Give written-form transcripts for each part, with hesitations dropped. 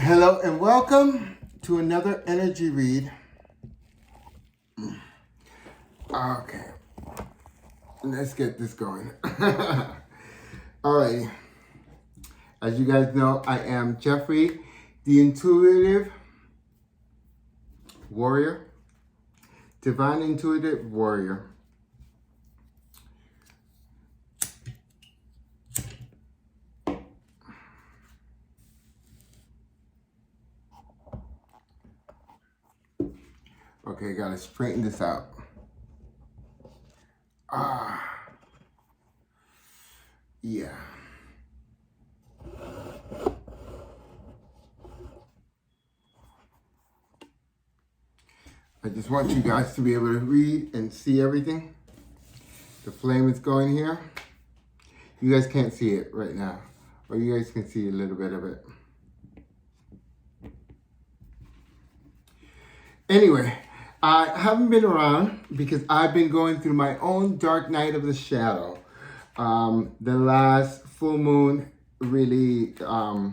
Hello and welcome to another energy read. Okay, let's get this going. Alrighty, as you guys know, I am Jeffrey, the intuitive warrior, divine intuitive warrior. Okay, gotta straighten this out. Yeah. I just want you guys to be able to read and see everything. The flame is going here. You guys can't see it right now, or you guys can see a little bit of it. Anyway, I haven't been around because I've been going through my own dark night of the shadow. The last full moon really brought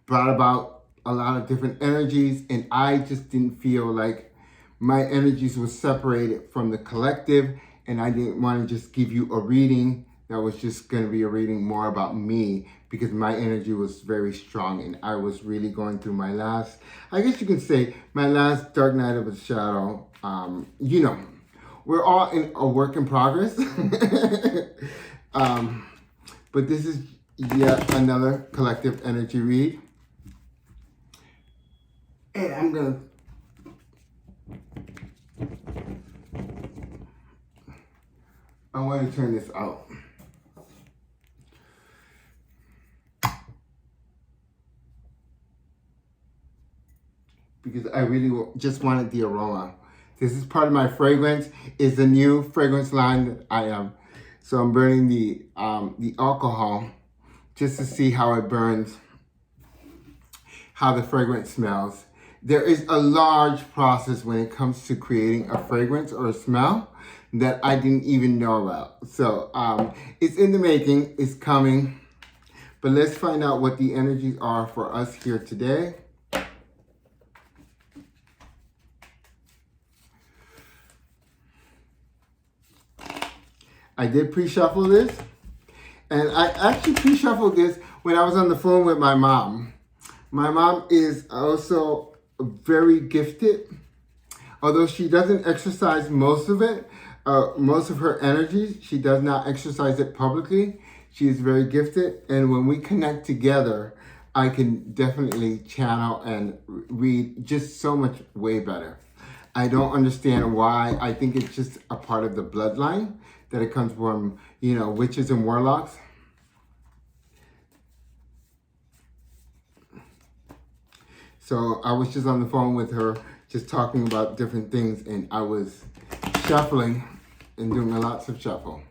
about a lot of different energies, and I just didn't feel like my energies were separated from the collective, and I didn't want to just give you a reading that was just going to be a reading more about me, because my energy was very strong and I was really going through my last, I guess you can say, my last dark night of the shadow. You know, we're all in a work in progress. But this is yet another collective energy read. And I want to turn this out. Because I really just wanted the aroma. This is part of my fragrance. It's a new fragrance line that I am. So I'm burning the alcohol just to see how it burns, how the fragrance smells. There is a large process when it comes to creating a fragrance or a smell that I didn't even know about. So it's in the making, it's coming. But let's find out what the energies are for us here today. I did pre-shuffle this, and I actually pre-shuffled this when I was on the phone with my mom. My mom is also very gifted, although she doesn't exercise most of it, most of her energy. She does not exercise it publicly. She is very gifted, and when we connect together, I can definitely channel and read just so much way better. I don't understand why. I think it's just a part of the bloodline that it comes from, you know, witches and warlocks. So I was just on the phone with her, just talking about different things, and I was shuffling and doing lots of shuffle.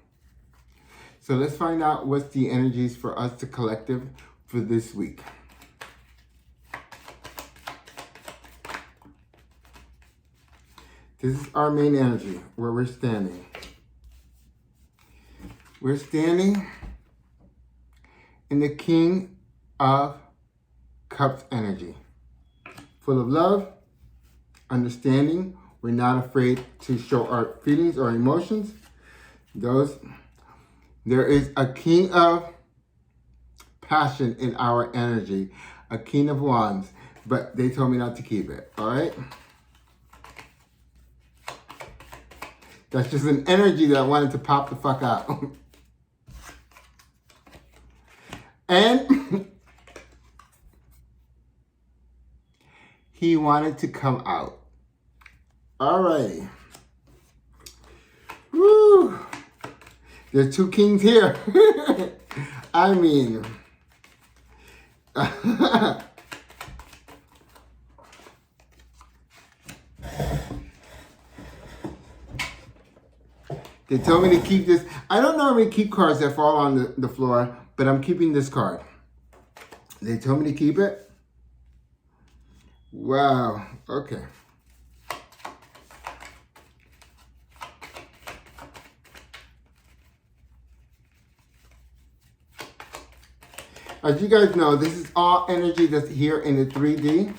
So let's find out what's the energies for us, the collective, for this week. This is our main energy, where we're standing. We're standing in the King of Cups energy. Full of love, understanding. We're not afraid to show our feelings or emotions. There is a King of Passion in our energy. A King of Wands. But they told me not to keep it, all right? That's just an energy that I wanted to pop the fuck out. And he wanted to come out. All right. Woo. There's two kings here. I mean, they told me to keep this. I don't normally keep cards that fall on the floor, but I'm keeping this card. They told me to keep it. Wow. Okay. As you guys know, this is all energy that's here in the 3D.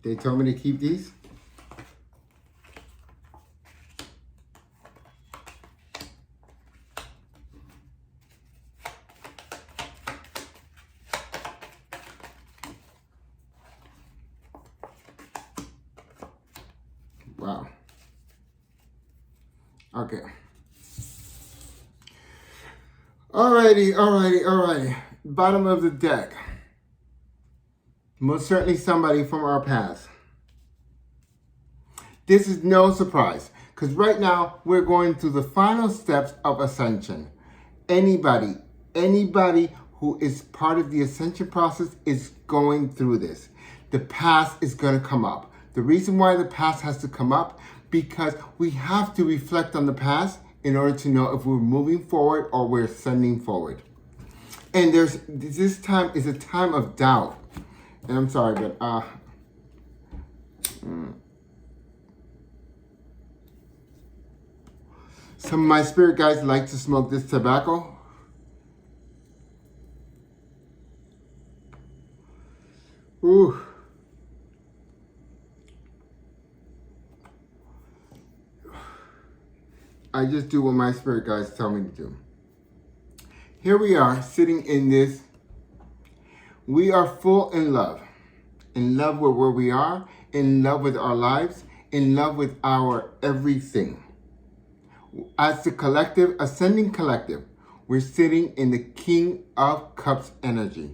They told me to keep these. Wow. Okay. Alrighty. Bottom of the deck. Most certainly somebody from our past. This is no surprise, because right now we're going through the final steps of ascension. Anybody who is part of the ascension process is going through this. The past is going to come up. The reason why the past has to come up, because we have to reflect on the past in order to know if we're moving forward or we're ascending forward. And this time is a time of doubt. And I'm sorry, but some of my spirit guides like to smoke this tobacco. Ooh. I just do what my spirit guides tell me to do. Here we are sitting in this. We are full in love with where we are, in love with our lives, in love with our everything. As the collective, ascending collective, we're sitting in the King of Cups energy.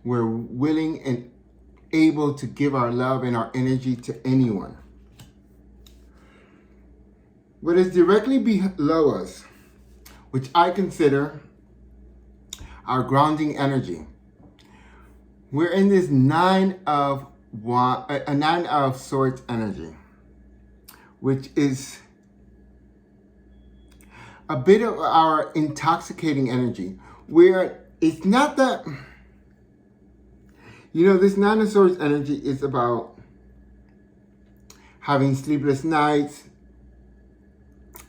We're willing and able to give our love and our energy to anyone. What is directly below us, which I consider our grounding energy. We're in this nine of swords energy, which is a bit of our intoxicating energy, where it's not that, this nine of swords energy is about having sleepless nights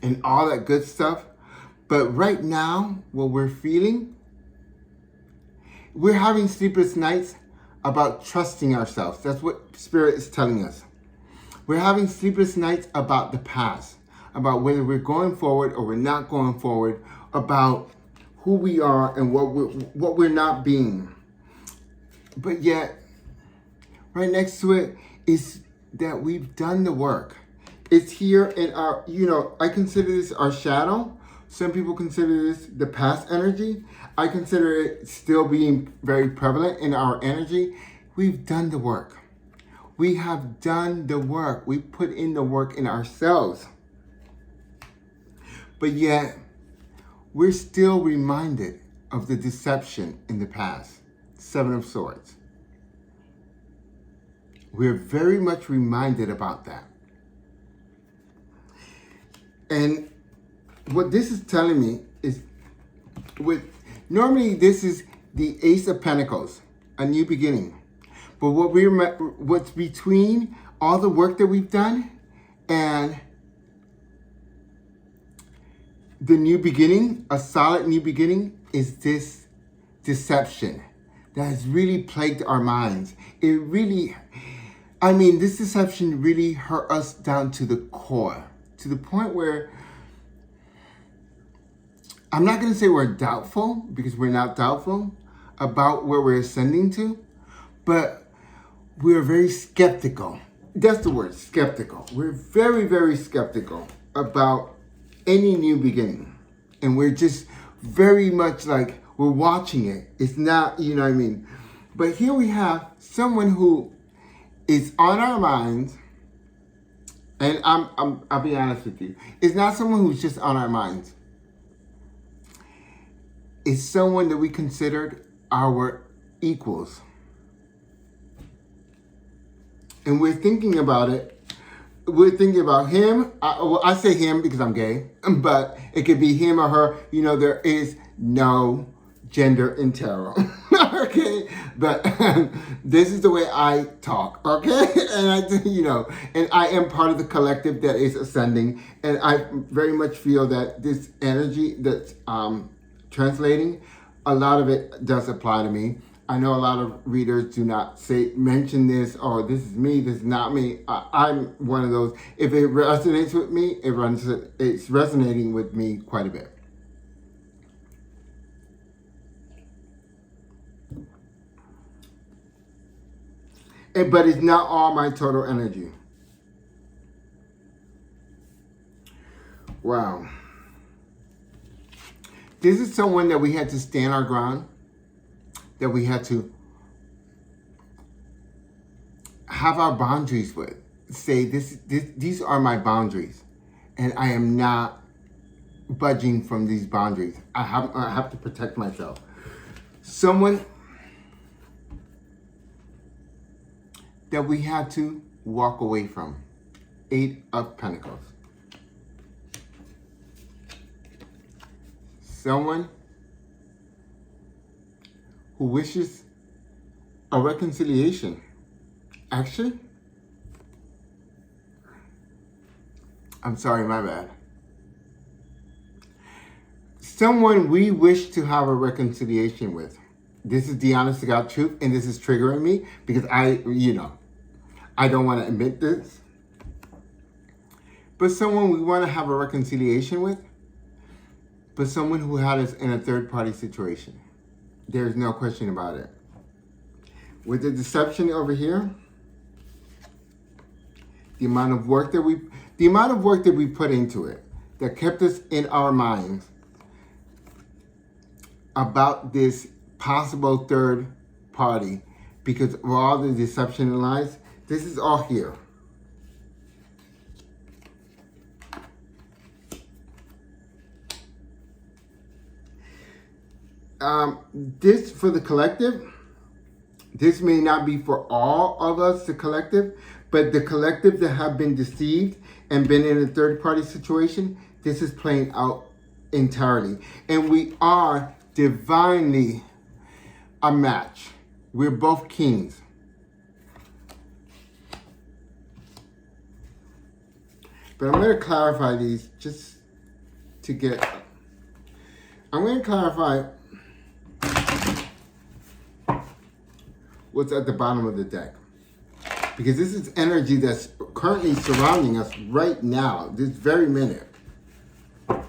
and all that good stuff. But right now, what we're feeling, we're having sleepless nights about trusting ourselves. That's what Spirit is telling us. We're having sleepless nights about the past, about whether we're going forward or we're not going forward, about who we are and what we're not being. But yet, right next to it is that we've done the work. It's here in our, I consider this our shadow. Some people consider this the past energy. I consider it still being very prevalent in our energy. We've done the work. We have done the work. We put in the work in ourselves. But yet, we're still reminded of the deception in the past. Seven of Swords. We're very much reminded about that. And what this is telling me is, normally this is the Ace of Pentacles, a new beginning. But what's between all the work that we've done and the new beginning, a solid new beginning, is this deception that has really plagued our minds. This deception really hurt us down to the core. To the point where I'm not going to say we're doubtful, because we're not doubtful about where we're ascending to, but we're very skeptical. That's the word, skeptical. We're very, very skeptical about any new beginning. And we're just very much like we're watching it. It's not, But here we have someone who is on our minds. And I'll be honest with you. It's not someone who's just on our minds. It's someone that we considered our equals. And we're thinking about it. We're thinking about him. I say him because I'm gay. But it could be him or her. There is no gender in tarot. Okay, but this is the way I talk, okay? And and I am part of the collective that is ascending, and I very much feel that this energy that's translating, a lot of it does apply to me. I know a lot of readers do not mention this, or this is me, this is not me. I'm one of those. If it resonates with me, it's resonating with me quite a bit. But it's not all my total energy. Wow. This is someone that we had to stand our ground, that we had to have our boundaries with. Say, these are my boundaries, and I am not budging from these boundaries. I have to protect myself. Someone that we had to walk away from. 8 of Pentacles. Someone who wishes a reconciliation. Actually, I'm sorry, my bad. Someone we wish to have a reconciliation with. This is the honest to God truth, and this is triggering me because I don't want to admit this. But someone we want to have a reconciliation with, but someone who had us in a third-party situation. There's no question about it. With the deception over here, the amount of work that we put into it, that kept us in our minds about this possible third party, because of all the deception and lies, this is all here. This for the collective, this may not be for all of us, the collective, but the collective that have been deceived and been in a third party situation, this is playing out entirely. And we are divinely a match. We're both kings. But I'm going to clarify these just to get... I'm going to clarify what's at the bottom of the deck. Because this is energy that's currently surrounding us right now, this very minute. And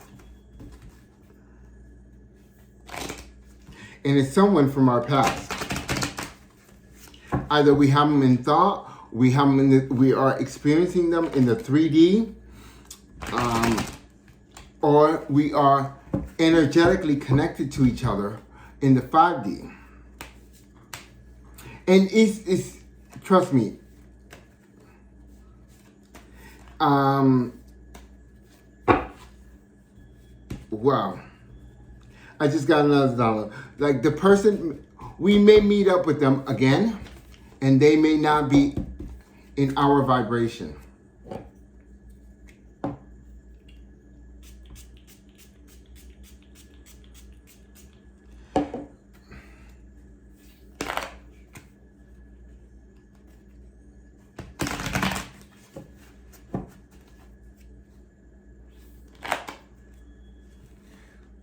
it's someone from our past. Either we have them in thought, we are experiencing them in the 3D, or we are energetically connected to each other in the 5D. And it's trust me, wow. I just got another download. Like the person, we may meet up with them again, and they may not be in our vibration.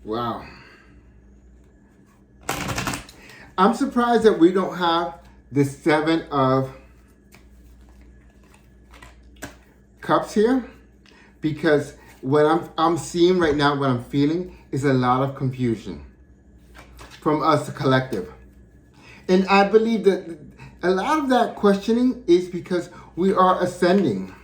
Wow. I'm surprised that we don't have the 7 of Cups here, because what I'm seeing right now, what I'm feeling is a lot of confusion from us, the collective. And I believe that a lot of that questioning is because we are ascending.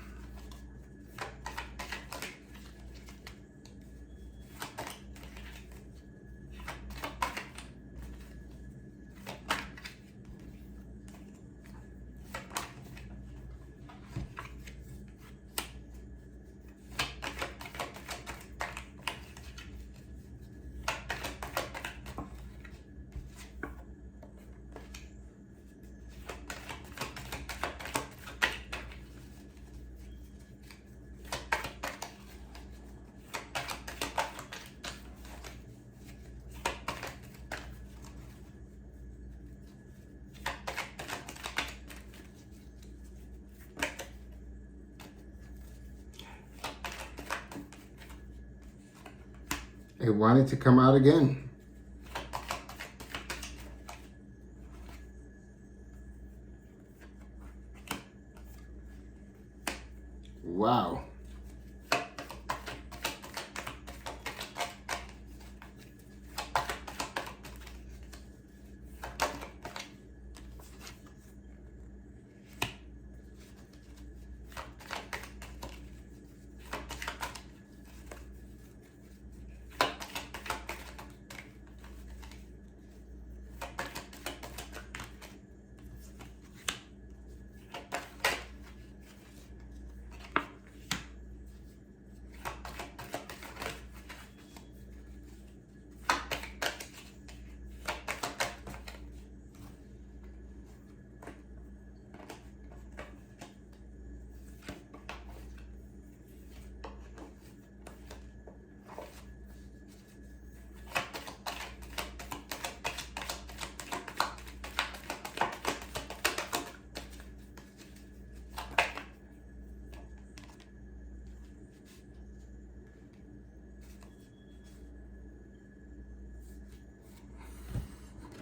It wanted to come out again. Wow.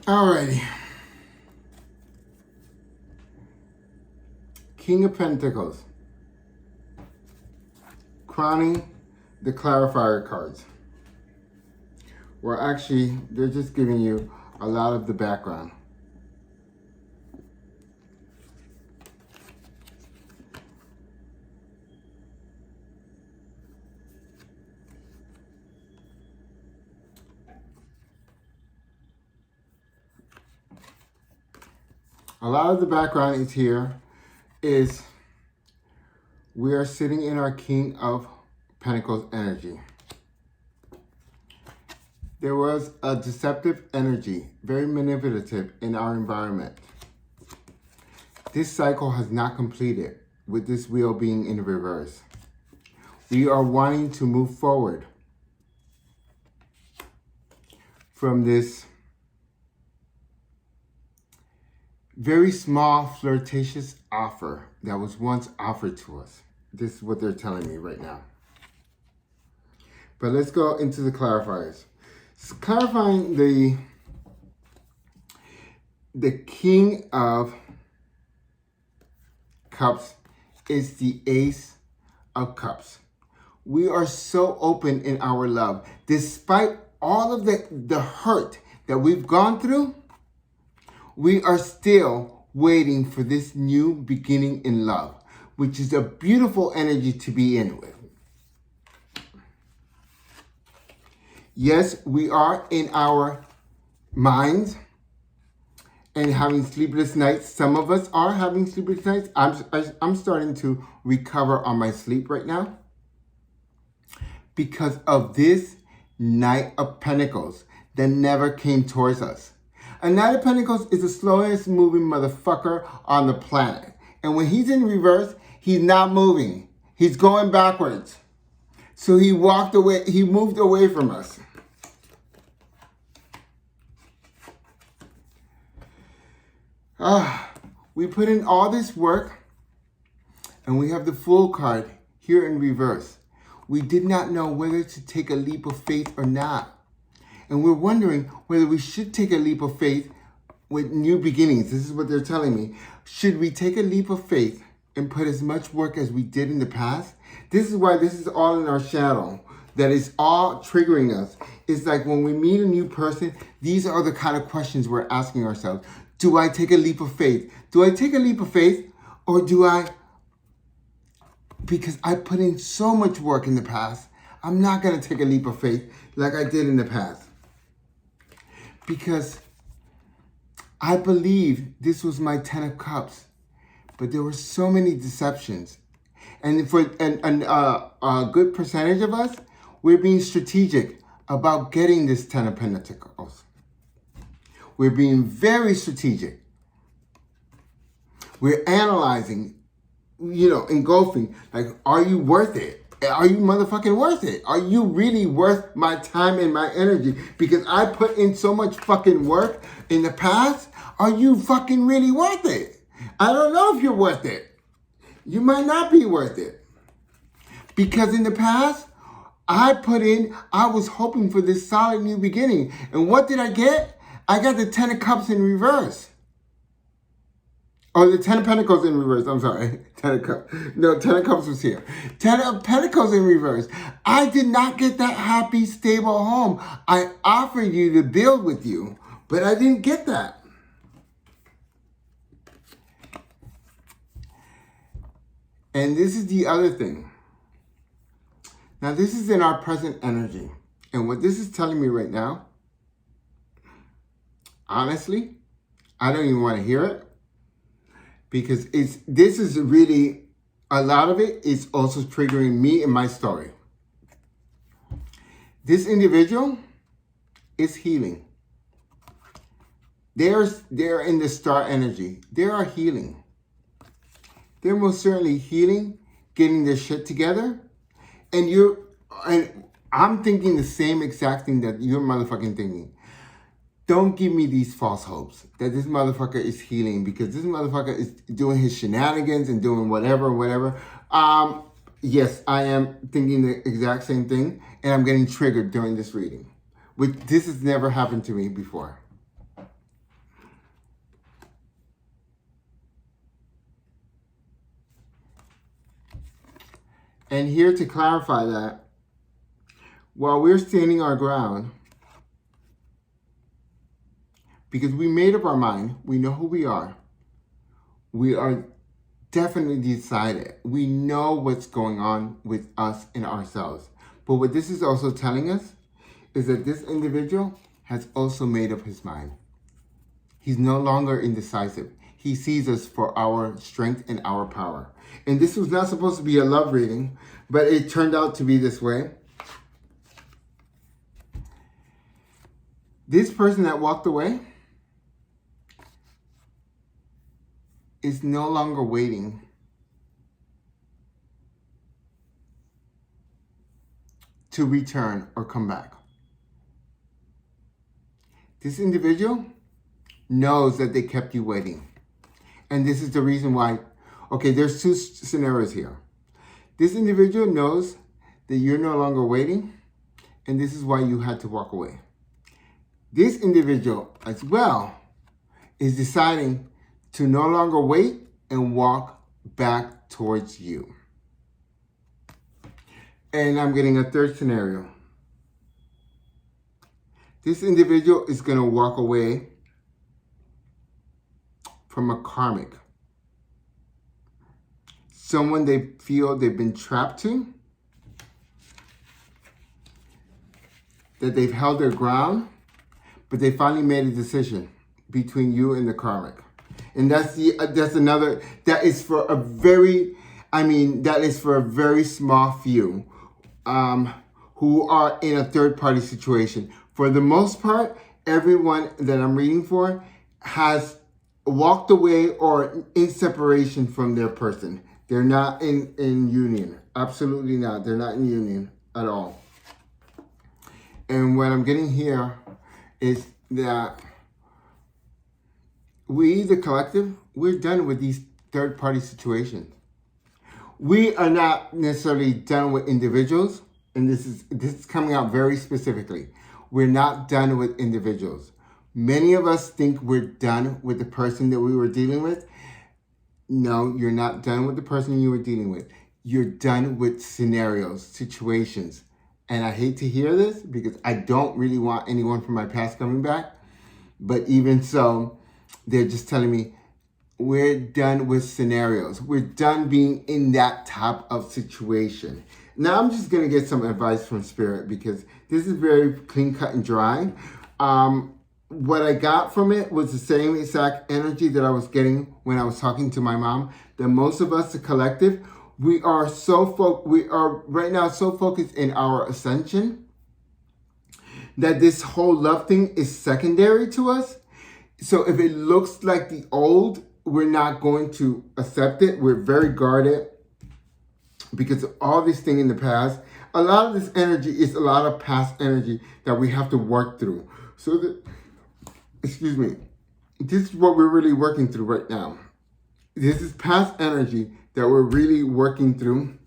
Alrighty. King of Pentacles. Crowning the clarifier cards. Well, actually, they're just giving you a lot of the background. A lot of the background is here is we are sitting in our King of Pentacles energy. There was a deceptive energy, very manipulative in our environment. This cycle has not completed with this wheel being in reverse. We are wanting to move forward from this very small flirtatious offer that was once offered to us. This is what they're telling me right now. But let's go into the clarifiers. So clarifying the King of Cups is the Ace of Cups. We are so open in our love. Despite all of the hurt that we've gone through, we are still waiting for this new beginning in love, which is a beautiful energy to be in with. Yes, we are in our minds and having sleepless nights. Some of us are having sleepless nights. I'm starting to recover on my sleep right now because of this Knight of Pentacles that never came towards us. A Knight of Pentacles is the slowest moving motherfucker on the planet. And when he's in reverse, he's not moving. He's going backwards. So he walked away, he moved away from us. We put in all this work and we have the Fool card here in reverse. We did not know whether to take a leap of faith or not. And we're wondering whether we should take a leap of faith with new beginnings. This is what they're telling me. Should we take a leap of faith and put as much work as we did in the past? This is why this is all in our shadow. That is all triggering us. It's like when we meet a new person, these are the kind of questions we're asking ourselves. Do I take a leap of faith? Do I take a leap of faith or do I? Because I put in so much work in the past, I'm not going to take a leap of faith like I did in the past. Because I believe this was my 10 of Cups, but there were so many deceptions. And for a good percentage of us, we're being strategic about getting this 10 of Pentacles. We're being very strategic. We're analyzing, engulfing, like, are you worth it? Are you motherfucking worth it? Are you really worth my time and my energy? Because I put in so much fucking work in the past. Are you fucking really worth it? I don't know if you're worth it. You might not be worth it. Because in the past, I was hoping for this solid new beginning. And what did I get? I got the 10 of Cups in reverse. Oh, the 10 of Pentacles in reverse. I'm sorry. 10 of Cups. No, 10 of Cups was here. 10 of Pentacles in reverse. I did not get that happy, stable home. I offered you to build with you, but I didn't get that. And this is the other thing. Now, this is in our present energy. And what this is telling me right now, honestly, I don't even want to hear it. Because this is really, a lot of it is also triggering me in my story. This individual is healing. They're in the star energy. They are healing. They're most certainly healing, getting their shit together. And I'm thinking the same exact thing that you're motherfucking thinking. Don't give me these false hopes that this motherfucker is healing, because this motherfucker is doing his shenanigans and doing whatever. Yes, I am thinking the exact same thing, and I'm getting triggered during this reading. This has never happened to me before. And here to clarify that, while we're standing our ground, because we made up our mind, we know who we are definitely decided. We know what's going on with us and ourselves. But what this is also telling us is that this individual has also made up his mind. He's no longer indecisive. He sees us for our strength and our power. And this was not supposed to be a love reading, but it turned out to be this way. This person that walked away is no longer waiting to return or come back. This individual knows that they kept you waiting. And this is the reason why, okay, there's two scenarios here. This individual knows that you're no longer waiting, and this is why you had to walk away. This individual as well is deciding to no longer wait and walk back towards you. And I'm getting a third scenario. This individual is going to walk away from a karmic. Someone they feel they've been trapped to, that they've held their ground, but they finally made a decision between you and the karmic. And that is for a very small few who are in a third party situation. For the most part, everyone that I'm reading for has walked away or in separation from their person. They're not in union. Absolutely not. They're not in union at all. And what I'm getting here is that we, the collective, we're done with these third-party situations. We are not necessarily done with individuals, and this is coming out very specifically. We're not done with individuals. Many of us think we're done with the person that we were dealing with. No, you're not done with the person you were dealing with. You're done with scenarios, situations. And I hate to hear this because I don't really want anyone from my past coming back. But even so, they're just telling me, we're done with scenarios. We're done being in that type of situation. Now, I'm just going to get some advice from Spirit because this is very clean, cut, and dry. What I got from it was the same exact energy that I was getting when I was talking to my mom, that most of us, the collective, we are right now so focused in our ascension that this whole love thing is secondary to us. So if it looks like the old, we're not going to accept it. We're very guarded because of all this thing in the past. A lot of this energy is a lot of past energy that we have to work through. So this is what we're really working through right now. This is past energy that we're really working through.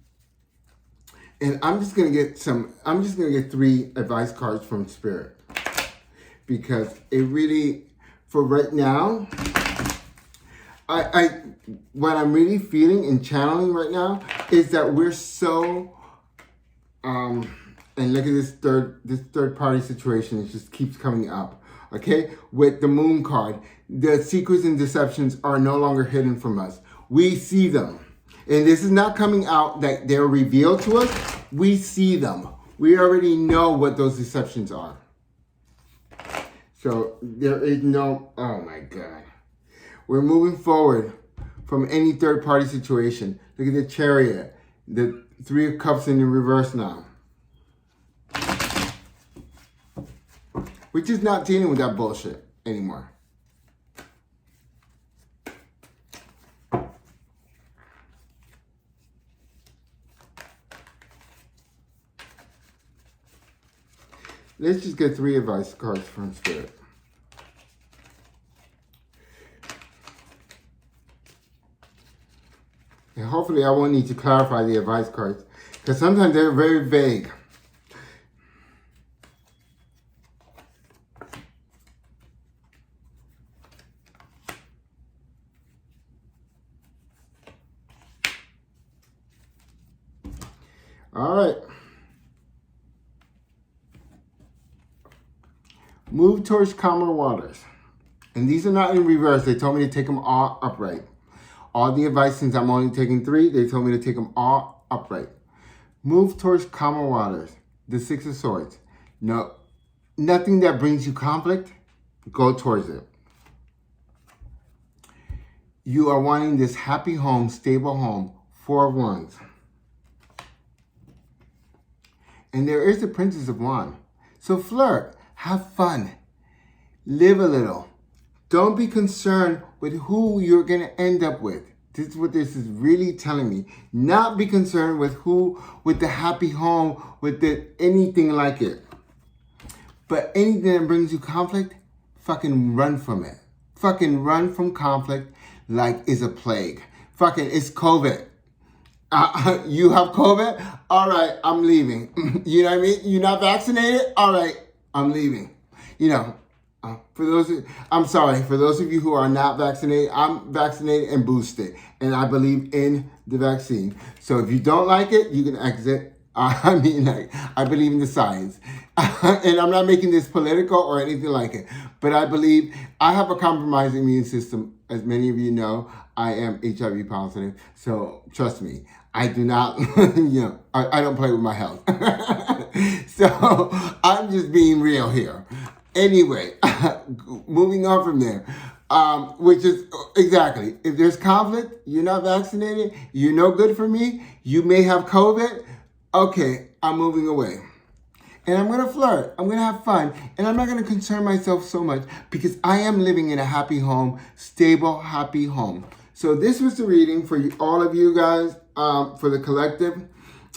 And I'm just gonna get 3 advice cards from Spirit, because it really, for right now, what I'm really feeling and channeling right now is that we're so, and look at this third party situation. It just keeps coming up. Okay, with the Moon card, the secrets and deceptions are no longer hidden from us. We see them. And this is not coming out that they're revealed to us. We see them. We already know what those deceptions are. So there is no, oh my God. We're moving forward from any third party situation. Look at the Chariot, the 3 of Cups in the reverse now. We're just not dealing with that bullshit anymore. Let's just get 3 advice cards from Spirit. And hopefully I won't need to clarify the advice cards, because sometimes they're very vague. All right. Move towards calmer waters. And these are not in reverse. They told me to take them all upright. All the advice, since I'm only taking 3, they told me to take them all upright. Move towards calmer waters. The 6 of Swords. No, nothing that brings you conflict, go towards it. You are wanting this happy home, stable home. 4 of Wands. And there is the Princess of Wands. So flirt, have fun, live a little. Don't be concerned with who you're going to end up with. This is what this is really telling me. Not be concerned with who, with the happy home, with the anything like it. But anything that brings you conflict, fucking run from it. Fucking run from conflict like it's a plague. Fucking, it's COVID. You have COVID? All right, I'm leaving. You know what I mean? You're not vaccinated? All right, I'm leaving. You know, I'm sorry, for those of you who are not vaccinated, I'm vaccinated and boosted. And I believe in the vaccine. So if you don't like it, you can exit. I mean, I believe in the science. And I'm not making this political or anything like it. But I believe I have a compromised immune system. As many of you know, I am HIV positive. So trust me, I do not, I don't play with my health. So I'm just being real here. Anyway, moving on from there, which is exactly, if there's conflict, you're not vaccinated, you're no good for me, you may have COVID, okay, I'm moving away. And I'm going to flirt, I'm going to have fun, and I'm not going to concern myself so much because I am living in a happy home, stable, happy home. So this was the reading for you, all of you guys, for the collective.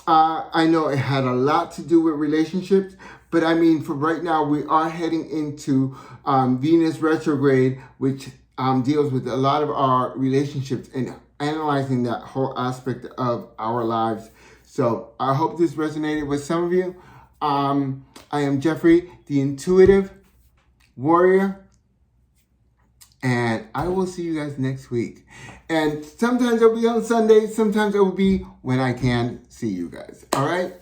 I know it had a lot to do with relationships, but I mean, for right now, we are heading into Venus retrograde, which deals with a lot of our relationships and analyzing that whole aspect of our lives. So I hope this resonated with some of you. I am Jeffrey, the Intuitive Warrior. And I will see you guys next week. And sometimes it'll be on Sunday. Sometimes it will be when I can see you guys. All right?